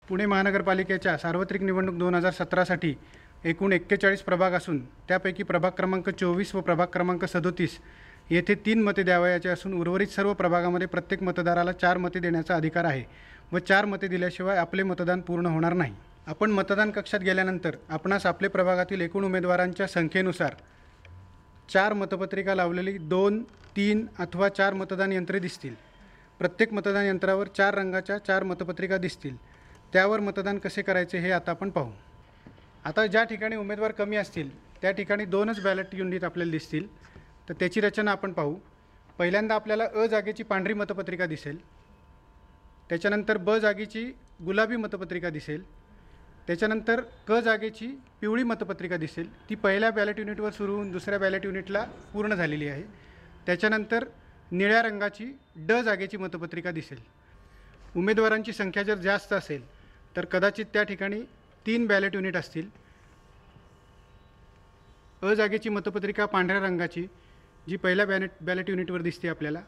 पुणे महानगरपालिकेच्या सार्वत्रिक निवडणूक 2017साठी एकूण 41 प्रभाग असून त्यापैकी प्रभाग क्रमांक 24 व प्रभाग क्रमांक 37 येथे 3 मते द्यावयाचे असून उर्वरित सर्व प्रभागामध्ये प्रत्येक मतदाराला 4 मते देण्याचा अधिकार आहे व 4 मते दिल्याशिवाय आपले मतदान पूर्ण होणार नाही। आपण मतदान कक्षात गेल्यानंतर आपणास आपले प्रभागातील एकूण उमेदवारांच्या संख्येनुसार 4 मतपत्रिका लावलेली 2, 3 अथवा 4 मतदान यंत्रे दिसतील। प्रत्येक मतदान यंत्रावर 4 रंगाच्या 4 मतपत्रिका दिसतील। त्यावर मतदान कसे करायचे हे आता आपण पाहू। आता ज्या ठिकाणी उमेदवार कमी असतील त्या ठिकाणी 2च बॅलेट युनिट आपल्याला दिसतील। तर त्याची रचना आपण पाहू। पहिल्यांदा आपल्याला अ जागेची पांढरी मतपत्रिका दिसेल, त्याच्यानंतर ब जागेची गुलाबी मतपत्रिका दिसेल, त्याच्यानंतर क जागेची पिवळी मतपत्रिका दिसेल, ती पहिल्या बॅलेट युनिटवर सुरू होऊन दुसऱ्या बॅलेट युनिटला पूर्ण झालेली आहे। त्याच्यानंतर निळ्या रंगाची ड जागेची मतपत्रिका दिसेल। उमेदवारांची संख्या जर जास्त असेल तर कदाचित त्या ठिकाणी 3 बॅलेट युनिट असतील। अ जागेची मतपत्रिका पांढऱ्या रंगाची जी पहिल्या बॅलेट युनिटवर दिसते आपल्याला,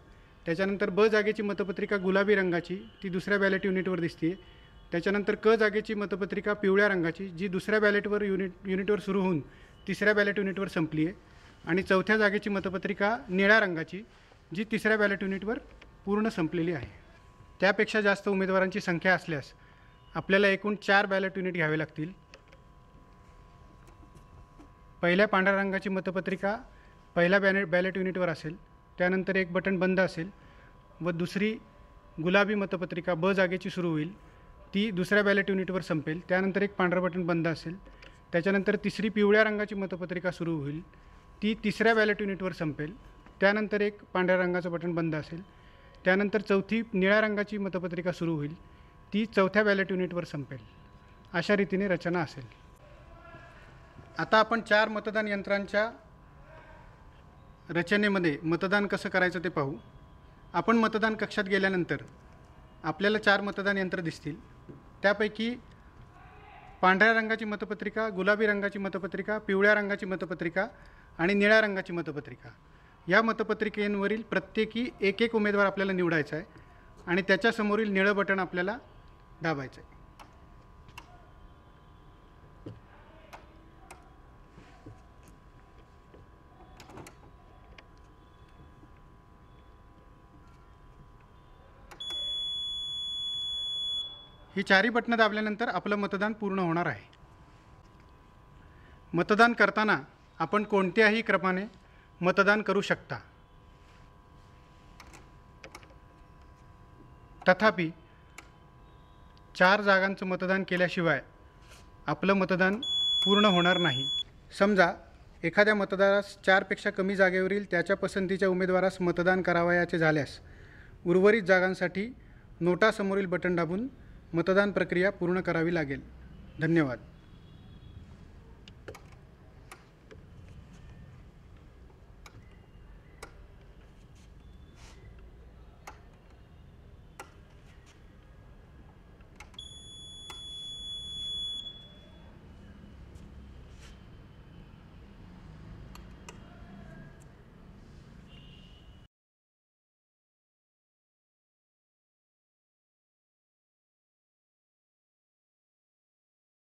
त्याच्यानंतर ब जागेची मतपत्रिका गुलाबी रंगाची ती दुसऱ्या बॅलेट युनिटवर दिसते, त्याच्यानंतर क जागेची मतपत्रिका पिवळ्या रंगाची जी दुसऱ्या बॅलेटवर युनिटवर सुरू होऊन तिसऱ्या बॅलेट युनिटवर संपली आहे, आणि चौथ्या जागेची मतपत्रिका निळ्या रंगाची जी तिसऱ्या बॅलेट युनिटवर पूर्ण संपलेली आहे। त्यापेक्षा जास्त उमेदवारांची संख्या असल्यास आपल्याला एकूण 4 बॅलेट युनिट घ्यावे लागतील। पहिल्या पांढऱ्या रंगाची मतपत्रिका पहिल्या बॅलेट युनिटवर असेल, त्यानंतर एक बटन बंद असेल व दुसरी गुलाबी मतपत्रिका ब जागेची सुरू होईल, ती दुसऱ्या बॅलेट युनिटवर संपेल, त्यानंतर एक पांढरं बटन बंद असेल, त्याच्यानंतर तिसरी पिवळ्या रंगाची मतपत्रिका सुरू होईल, ती तिसऱ्या बॅलेट युनिटवर संपेल, त्यानंतर एक पांढऱ्या रंगाचं बटन बंद असेल, त्यानंतर चौथी निळ्या रंगाची मतपत्रिका सुरू होईल, ती चौथ्या बॅलेट युनिटवर संपेल। अशा रीतीने रचना असेल। आता आपण 4 मतदान यंत्रांच्या रचनेमध्ये मतदान कसं करायचं ते पाहू। आपण मतदान कक्षात गेल्यानंतर आपल्याला 4 मतदान यंत्र दिसतील। त्यापैकी पांढऱ्या रंगाची मतपत्रिका, गुलाबी रंगाची मतपत्रिका, पिवळ्या रंगाची मतपत्रिका आणि निळ्या रंगाची मतपत्रिका, या मतपत्रिकेवरील प्रत्येकी एक उमेदवार आपल्याला निवडायचा आहे आणि त्याच्यासमोरील निळं बटन आपल्याला दाबायचं आहे। ही 4ही बटणं दाबल्यानंतर आपलं मतदान पूर्ण होणार आहे। मतदान करताना आपण कोणत्याही क्रमाने मतदान करू शकता। तथापि 4 जागांचं मतदान केल्याशिवाय आपलं मतदान पूर्ण होणार नाही। समजा एखाद्या मतदारास 4 पेक्षा कमी जागेवरील त्याच्या पसंतीच्या उमेदवारास मतदान करावयाचे झाल्यास उर्वरित जागांसाठी नोटासमोरील बटन दाबून मतदान प्रक्रिया पूर्ण करावी लागेल। धन्यवाद।